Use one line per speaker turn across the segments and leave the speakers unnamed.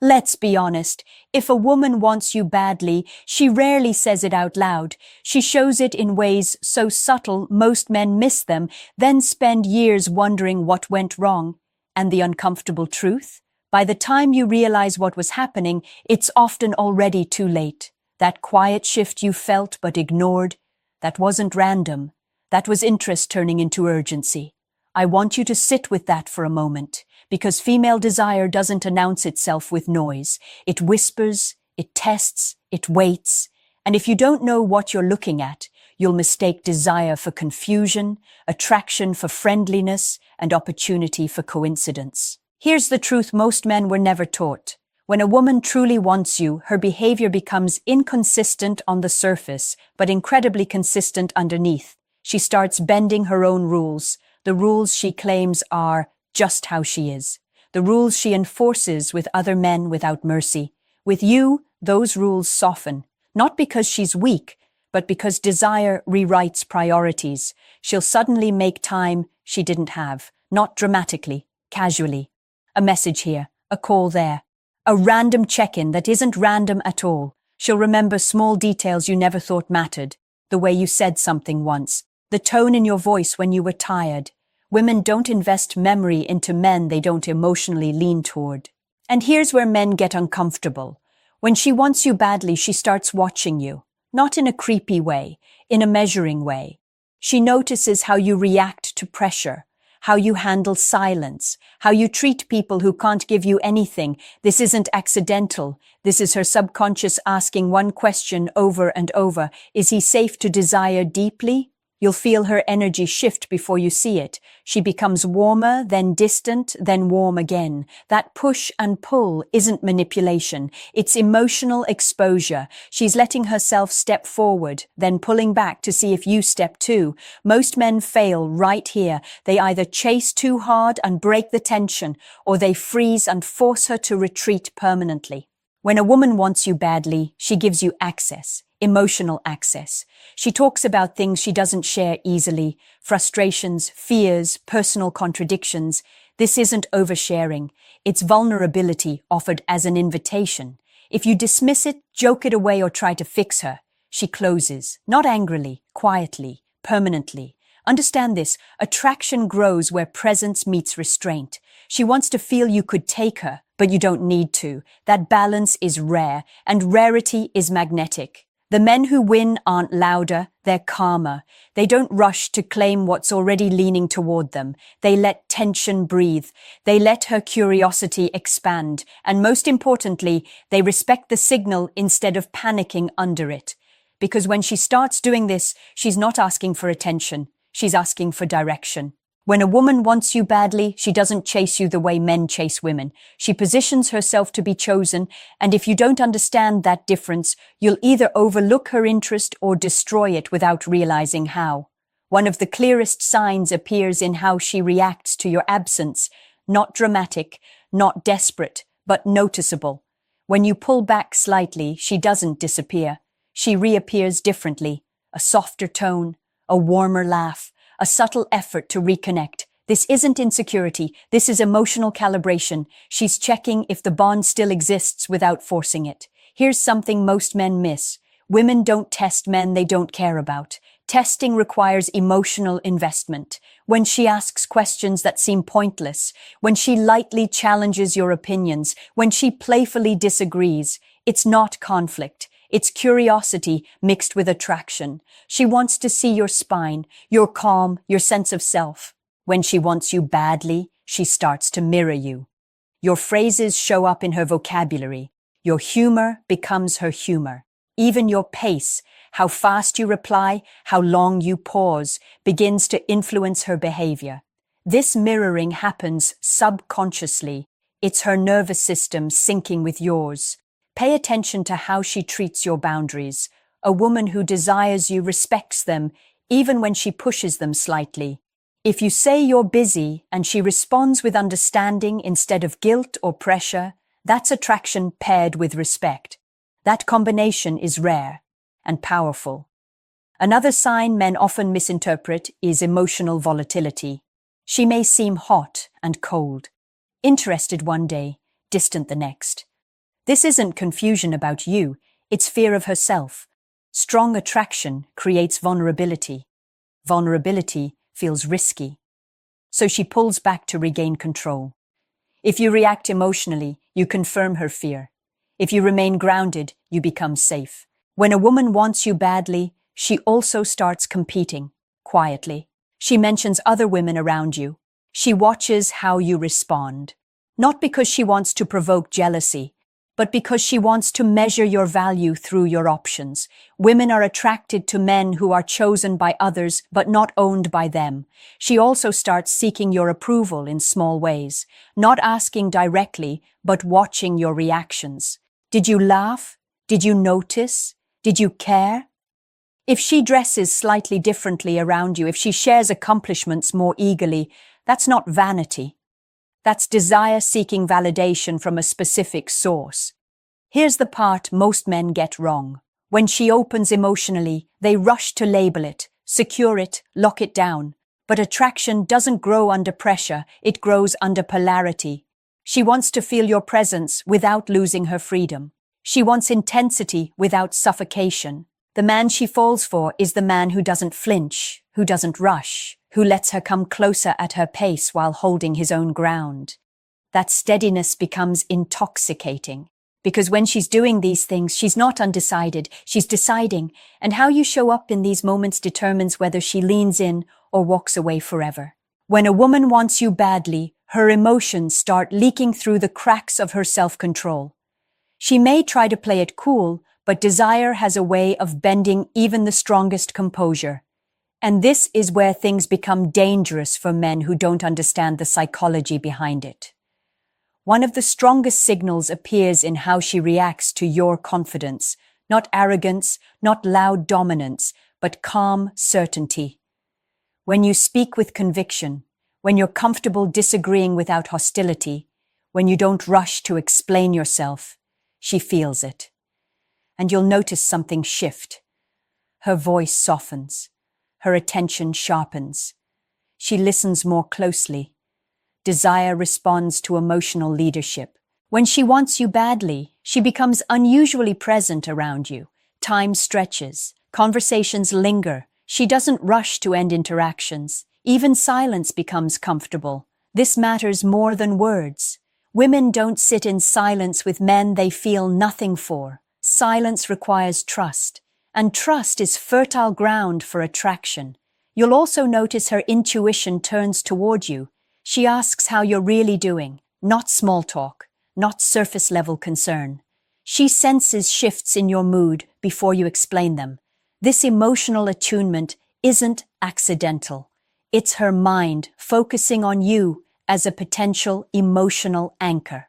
Let's be honest, if a woman wants you badly, she rarely says it out loud. She shows it in ways so subtle most men miss them, then spend years wondering what went wrong. And the uncomfortable truth? By the time you realize what was happening, it's often already too late. That quiet shift you felt but ignored, that wasn't random. That was interest turning into urgency. I want you to sit with that for a moment, because female desire doesn't announce itself with noise. It whispers, it tests, it waits. And if you don't know what you're looking at, you'll mistake desire for confusion, attraction for friendliness, and opportunity for coincidence. Here's the truth most men were never taught. When a woman truly wants you, her behavior becomes inconsistent on the surface, but incredibly consistent underneath. She starts bending her own rules, the rules she claims are just how she is, the rules she enforces with other men without mercy. With you, those rules soften, not because she's weak, but because desire rewrites priorities. She'll suddenly make time she didn't have, not dramatically, casually. A message here, a call there, a random check-in that isn't random at all. She'll remember small details you never thought mattered, the way you said something once, the tone in your voice when you were tired. Women don't invest memory into men they don't emotionally lean toward. And here's where men get uncomfortable. When she wants you badly, she starts watching you, not in a creepy way, in a measuring way. She notices how you react to pressure, how you handle silence, how you treat people who can't give you anything. This isn't accidental. This is her subconscious asking one question over and over. Is he safe to desire deeply? You'll feel her energy shift before you see it. She becomes warmer, then distant, then warm again. That push and pull isn't manipulation. It's emotional exposure. She's letting herself step forward, then pulling back to see if you step too. Most men fail right here. They either chase too hard and break the tension, or they freeze and force her to retreat permanently. When a woman wants you badly, she gives you access. Emotional access. She talks about things she doesn't share easily, frustrations, fears, personal contradictions. This isn't oversharing. It's vulnerability offered as an invitation. If you dismiss it, joke it away, or try to fix her, she closes, not angrily, quietly, permanently. Understand this, attraction grows where presence meets restraint. She wants to feel you could take her, but you don't need to. That balance is rare, and rarity is magnetic. The men who win aren't louder, they're calmer. They don't rush to claim what's already leaning toward them. They let tension breathe. They let her curiosity expand. And most importantly, they respect the signal instead of panicking under it. Because when she starts doing this, she's not asking for attention. She's asking for direction. When a woman wants you badly, she doesn't chase you the way men chase women. She positions herself to be chosen, and if you don't understand that difference, you'll either overlook her interest or destroy it without realizing how. One of the clearest signs appears in how she reacts to your absence. Not dramatic, not desperate, but noticeable. When you pull back slightly, she doesn't disappear. She reappears differently. A softer tone, a warmer laugh, a subtle effort to reconnect. This isn't insecurity, this is emotional calibration. She's checking if the bond still exists without forcing it. Here's something most men miss. Women don't test men they don't care about. Testing requires emotional investment. When she asks questions that seem pointless, when she lightly challenges your opinions, when she playfully disagrees, it's not conflict. It's curiosity mixed with attraction. She wants to see your spine, your calm, your sense of self. When she wants you badly, she starts to mirror you. Your phrases show up in her vocabulary. Your humor becomes her humor. Even your pace, how fast you reply, how long you pause, begins to influence her behavior. This mirroring happens subconsciously. It's her nervous system syncing with yours. Pay attention to how she treats your boundaries. A woman who desires you respects them, even when she pushes them slightly. If you say you're busy and she responds with understanding instead of guilt or pressure, that's attraction paired with respect. That combination is rare and powerful. Another sign men often misinterpret is emotional volatility. She may seem hot and cold, interested one day, distant the next. This isn't confusion about you, it's fear of herself. Strong attraction creates vulnerability. Vulnerability feels risky. So she pulls back to regain control. If you react emotionally, you confirm her fear. If you remain grounded, you become safe. When a woman wants you badly, she also starts competing, quietly. She mentions other women around you. She watches how you respond. Not because she wants to provoke jealousy, but because she wants to measure your value through your options. Women are attracted to men who are chosen by others but not owned by them. She also starts seeking your approval in small ways, not asking directly, but watching your reactions. Did you laugh? Did you notice? Did you care? If she dresses slightly differently around you, if she shares accomplishments more eagerly, that's not vanity. That's desire seeking validation from a specific source. Here's the part most men get wrong. When she opens emotionally, they rush to label it, secure it, lock it down. But attraction doesn't grow under pressure, it grows under polarity. She wants to feel your presence without losing her freedom. She wants intensity without suffocation. The man she falls for is the man who doesn't flinch, who doesn't rush, who lets her come closer at her pace while holding his own ground. That steadiness becomes intoxicating, because when she's doing these things, she's not undecided, she's deciding, and how you show up in these moments determines whether she leans in or walks away forever. When a woman wants you badly, her emotions start leaking through the cracks of her self-control. She may try to play it cool, but desire has a way of bending even the strongest composure. And this is where things become dangerous for men who don't understand the psychology behind it. One of the strongest signals appears in how she reacts to your confidence, not arrogance, not loud dominance, but calm certainty. When you speak with conviction, when you're comfortable disagreeing without hostility, when you don't rush to explain yourself, she feels it. And you'll notice something shift. Her voice softens. Her attention sharpens. She listens more closely. Desire responds to emotional leadership. When she wants you badly, she becomes unusually present around you. Time stretches. Conversations linger. She doesn't rush to end interactions. Even silence becomes comfortable. This matters more than words. Women don't sit in silence with men they feel nothing for. Silence requires trust, and trust is fertile ground for attraction. You'll also notice her intuition turns toward you. She asks how you're really doing, not small talk, not surface-level concern. She senses shifts in your mood before you explain them. This emotional attunement isn't accidental. It's her mind focusing on you as a potential emotional anchor.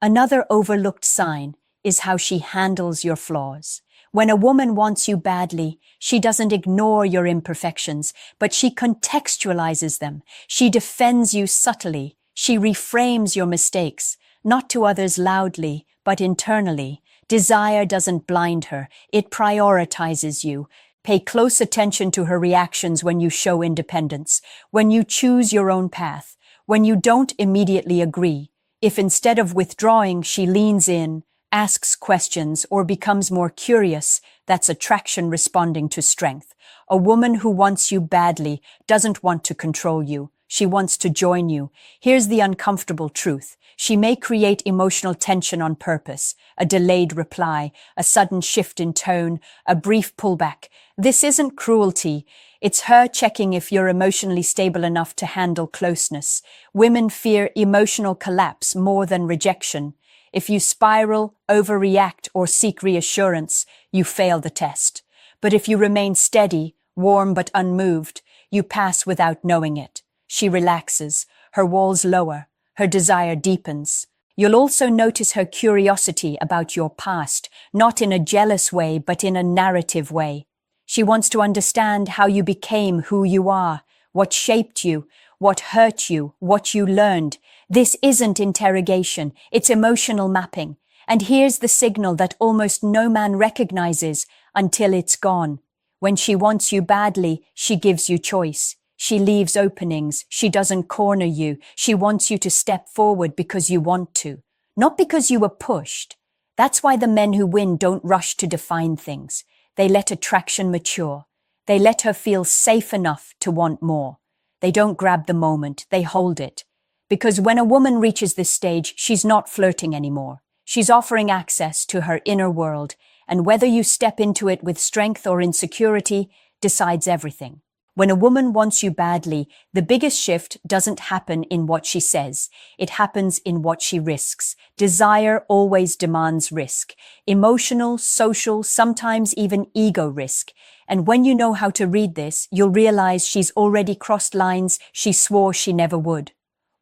Another overlooked sign is how she handles your flaws. When a woman wants you badly, she doesn't ignore your imperfections, but she contextualizes them. She defends you subtly. She reframes your mistakes, not to others loudly, but internally. Desire doesn't blind her. It prioritizes you. Pay close attention to her reactions when you show independence, when you choose your own path, when you don't immediately agree. If instead of withdrawing, she leans in, asks questions, or becomes more curious, that's attraction responding to strength. A woman who wants you badly doesn't want to control you. She wants to join you. Here's the uncomfortable truth. She may create emotional tension on purpose, a delayed reply, a sudden shift in tone, a brief pullback. This isn't cruelty. It's her checking if you're emotionally stable enough to handle closeness. Women fear emotional collapse more than rejection. If you spiral, overreact, or seek reassurance, you fail the test. But if you remain steady, warm but unmoved, you pass without knowing it. She relaxes, her walls lower, her desire deepens. You'll also notice her curiosity about your past, not in a jealous way, but in a narrative way. She wants to understand how you became who you are, what shaped you, what hurt you, what you learned. This isn't interrogation, it's emotional mapping. And here's the signal that almost no man recognizes until it's gone. When she wants you badly, she gives you choice. She leaves openings. She doesn't corner you. She wants you to step forward because you want to, not because you were pushed. That's why the men who win don't rush to define things. They let attraction mature. They let her feel safe enough to want more. They don't grab the moment, they hold it. Because when a woman reaches this stage, she's not flirting anymore. She's offering access to her inner world, and whether you step into it with strength or insecurity decides everything. When a woman wants you badly, the biggest shift doesn't happen in what she says. It happens in what she risks. Desire always demands risk. Emotional, social, sometimes even ego risk. And when you know how to read this, you'll realize she's already crossed lines she swore she never would.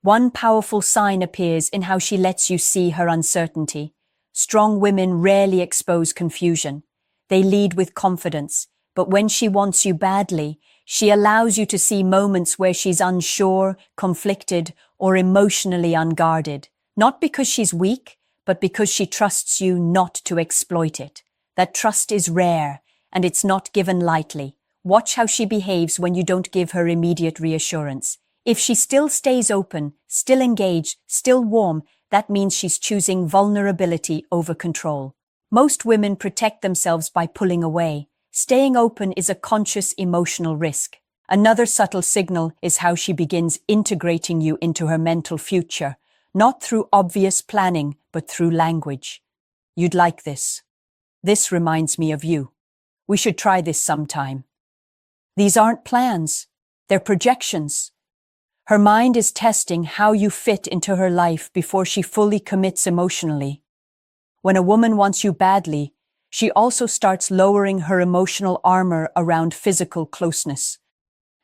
One powerful sign appears in how she lets you see her uncertainty. Strong women rarely expose confusion. They lead with confidence. But when she wants you badly, she allows you to see moments where she's unsure, conflicted, or emotionally unguarded. Not because she's weak, but because she trusts you not to exploit it. That trust is rare, and it's not given lightly. Watch how she behaves when you don't give her immediate reassurance. If she still stays open, still engaged, still warm, that means she's choosing vulnerability over control. Most women protect themselves by pulling away. Staying open is a conscious emotional risk. Another subtle signal is how she begins integrating you into her mental future, not through obvious planning, but through language. You'd like this. This reminds me of you. We should try this sometime. These aren't plans, they're projections. Her mind is testing how you fit into her life before she fully commits emotionally. When a woman wants you badly, she also starts lowering her emotional armor around physical closeness.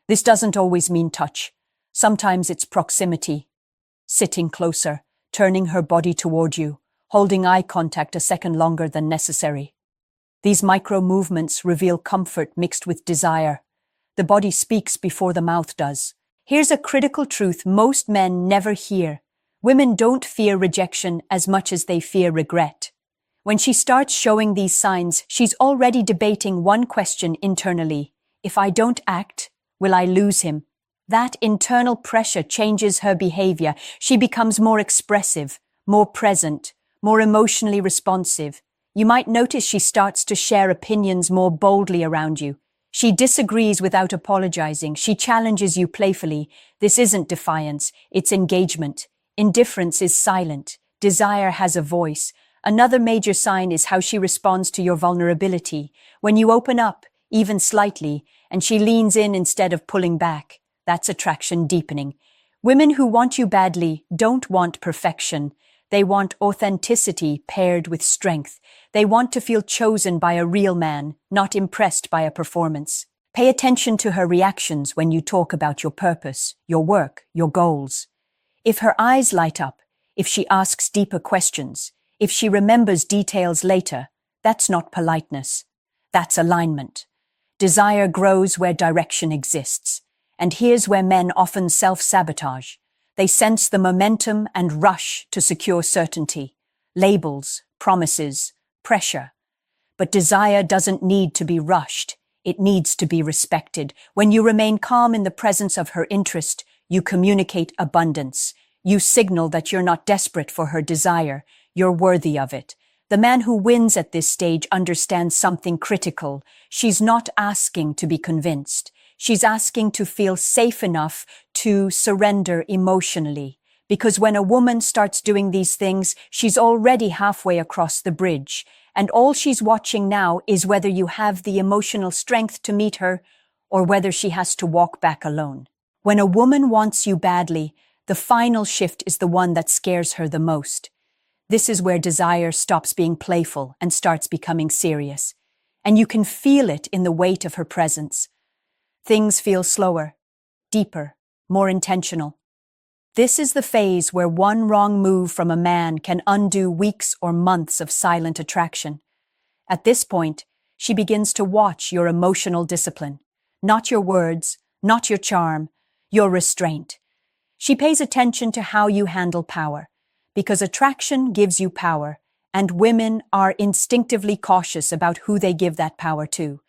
This doesn't always mean touch. Sometimes it's proximity. Sitting closer, turning her body toward you, holding eye contact a second longer than necessary. These micro movements reveal comfort mixed with desire. The body speaks before the mouth does. Here's a critical truth most men never hear. Women don't fear rejection as much as they fear regret. When she starts showing these signs, she's already debating one question internally. If I don't act, will I lose him? That internal pressure changes her behavior. She becomes more expressive, more present, more emotionally responsive. You might notice she starts to share opinions more boldly around you. She disagrees without apologizing. She challenges you playfully. This isn't defiance, it's engagement. Indifference is silent. Desire has a voice. Another major sign is how she responds to your vulnerability. When you open up, even slightly, and she leans in instead of pulling back, that's attraction deepening. Women who want you badly don't want perfection. They want authenticity paired with strength. They want to feel chosen by a real man, not impressed by a performance. Pay attention to her reactions when you talk about your purpose, your work, your goals. If her eyes light up, if she asks deeper questions, if she remembers details later, that's not politeness. That's alignment. Desire grows where direction exists. And here's where men often self-sabotage. They sense the momentum and rush to secure certainty. Labels, promises, pressure. But desire doesn't need to be rushed. It needs to be respected. When you remain calm in the presence of her interest, you communicate abundance. You signal that you're not desperate for her desire. You're worthy of it. The man who wins at this stage understands something critical. She's not asking to be convinced. She's asking to feel safe enough to surrender emotionally. Because when a woman starts doing these things, she's already halfway across the bridge. And all she's watching now is whether you have the emotional strength to meet her or whether she has to walk back alone. When a woman wants you badly, the final shift is the one that scares her the most. This is where desire stops being playful and starts becoming serious. And you can feel it in the weight of her presence. Things feel slower, deeper, more intentional. This is the phase where one wrong move from a man can undo weeks or months of silent attraction. At this point, she begins to watch your emotional discipline. Not your words, not your charm, your restraint. She pays attention to how you handle power. Because attraction gives you power, and women are instinctively cautious about who they give that power to.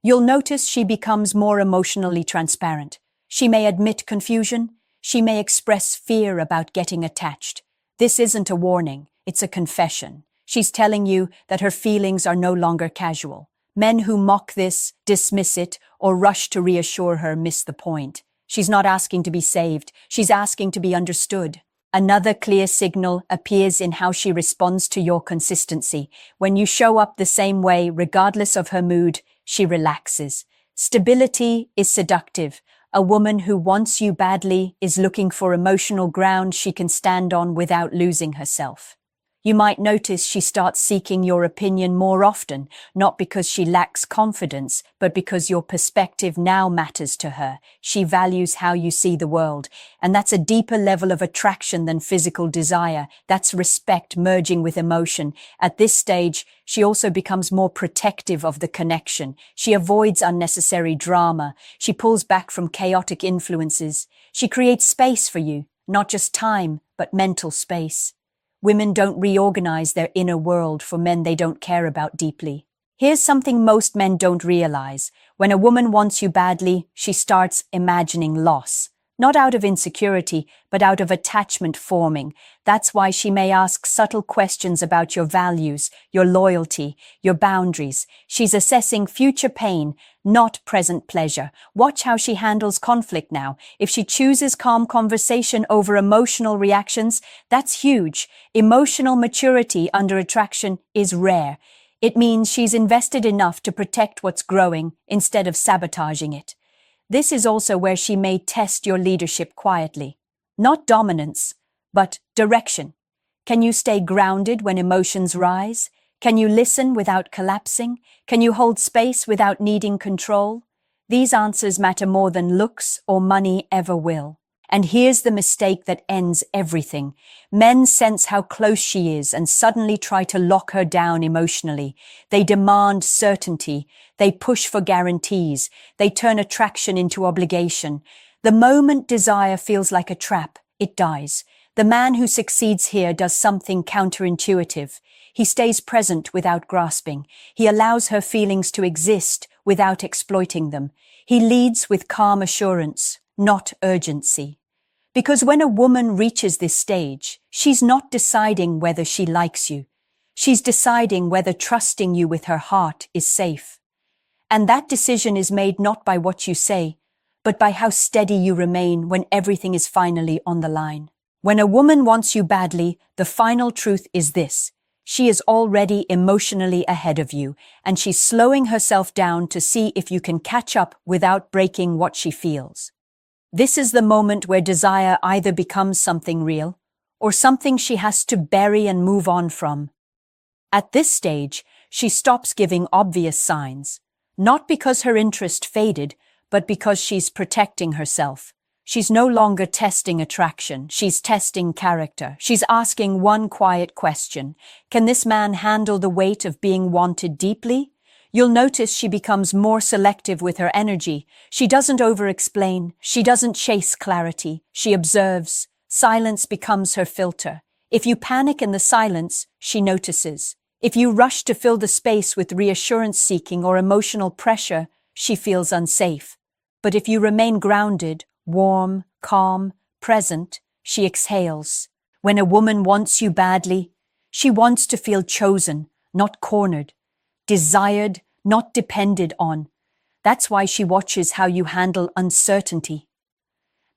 You'll notice she becomes more emotionally transparent. She may admit confusion. She may express fear about getting attached. This isn't a warning, it's a confession. She's telling you that her feelings are no longer casual. Men who mock this, dismiss it, or rush to reassure her miss the point. She's not asking to be saved, she's asking to be understood. Another clear signal appears in how she responds to your consistency. When you show up the same way, regardless of her mood, she relaxes. Stability is seductive. A woman who wants you badly is looking for emotional ground she can stand on without losing herself. You might notice she starts seeking your opinion more often, not because she lacks confidence, but because your perspective now matters to her. She values how you see the world, and that's a deeper level of attraction than physical desire. That's respect merging with emotion. At this stage, she also becomes more protective of the connection. She avoids unnecessary drama. She pulls back from chaotic influences. She creates space for you, not just time, but mental space. Women don't reorganize their inner world for men they don't care about deeply. Here's something most men don't realize. When a woman wants you badly, she starts imagining loss. Not out of insecurity, but out of attachment forming. That's why she may ask subtle questions about your values, your loyalty, your boundaries. She's assessing future pain, not present pleasure. Watch how she handles conflict now. If she chooses calm conversation over emotional reactions, that's huge. Emotional maturity under attraction is rare. It means she's invested enough to protect what's growing instead of sabotaging it. This is also where she may test your leadership quietly. Not dominance, but direction. Can you stay grounded when emotions rise? Can you listen without collapsing? Can you hold space without needing control? These answers matter more than looks or money ever will. And here's the mistake that ends everything. Men sense how close she is and suddenly try to lock her down emotionally. They demand certainty. They push for guarantees. They turn attraction into obligation. The moment desire feels like a trap, it dies. The man who succeeds here does something counterintuitive. He stays present without grasping. He allows her feelings to exist without exploiting them. He leads with calm assurance, not urgency. Because when a woman reaches this stage, she's not deciding whether she likes you. She's deciding whether trusting you with her heart is safe. And that decision is made not by what you say, but by how steady you remain when everything is finally on the line. When a woman wants you badly, the final truth is this. She is already emotionally ahead of you, and she's slowing herself down to see if you can catch up without breaking what she feels. This is the moment where desire either becomes something real or something she has to bury and move on from. At this stage, she stops giving obvious signs, not because her interest faded, but because she's protecting herself. She's no longer testing attraction, she's testing character. She's asking one quiet question: can this man handle the weight of being wanted deeply? You'll notice she becomes more selective with her energy. She doesn't over-explain. She doesn't chase clarity. She observes. Silence becomes her filter. If you panic in the silence, she notices. If you rush to fill the space with reassurance-seeking or emotional pressure, she feels unsafe. But if you remain grounded, warm, calm, present, she exhales. When a woman wants you badly, she wants to feel chosen, not cornered. Desired, not depended on. That's why she watches how you handle uncertainty.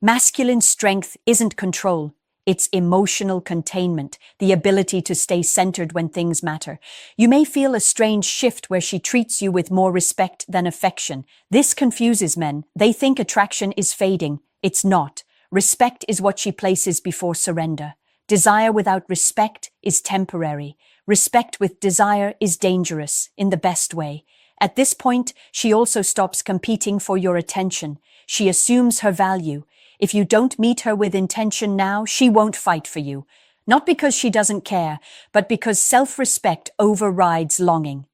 Masculine strength isn't control, it's emotional containment, the ability to stay centered when things matter. You may feel a strange shift where she treats you with more respect than affection. This confuses men. They think attraction is fading. It's not. Respect is what she places before surrender. Desire without respect is temporary. Respect with desire is dangerous, in the best way. At this point, she also stops competing for your attention. She assumes her value. If you don't meet her with intention now, she won't fight for you. Not because she doesn't care, but because self-respect overrides longing.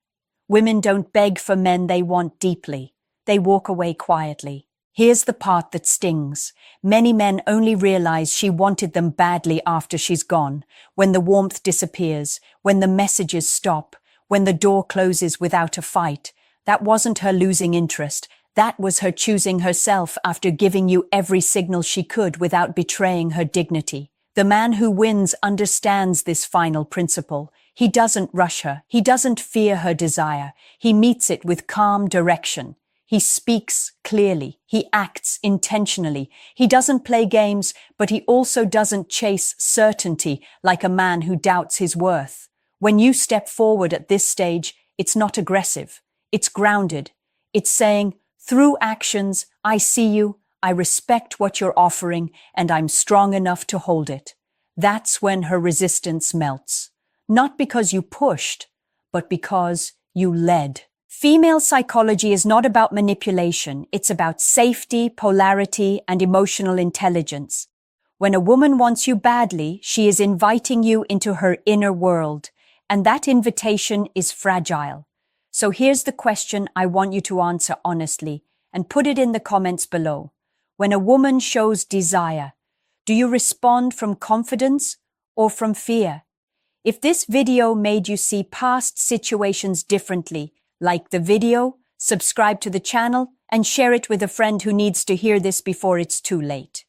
Women don't beg for men they want deeply. They walk away quietly. Here's the part that stings. Many men only realize she wanted them badly after she's gone, when the warmth disappears, when the messages stop, when the door closes without a fight. That wasn't her losing interest. That was her choosing herself after giving you every signal she could without betraying her dignity. The man who wins understands this final principle. He doesn't rush her. He doesn't fear her desire. He meets it with calm direction. He speaks clearly. He acts intentionally. He doesn't play games, but he also doesn't chase certainty like a man who doubts his worth. When you step forward at this stage, it's not aggressive. It's grounded. It's saying, through actions, I see you, I respect what you're offering, and I'm strong enough to hold it. That's when her resistance melts. Not because you pushed, but because you led. Female psychology is not about manipulation. It's about safety, polarity, and emotional intelligence. When a woman wants you badly, she is inviting you into her inner world, and that invitation is fragile. So here's the question I want you to answer honestly, and put it in the comments below. When a woman shows desire, do you respond from confidence or from fear? If this video made you see past situations differently, like the video, subscribe to the channel, and share it with a friend who needs to hear this before it's too late.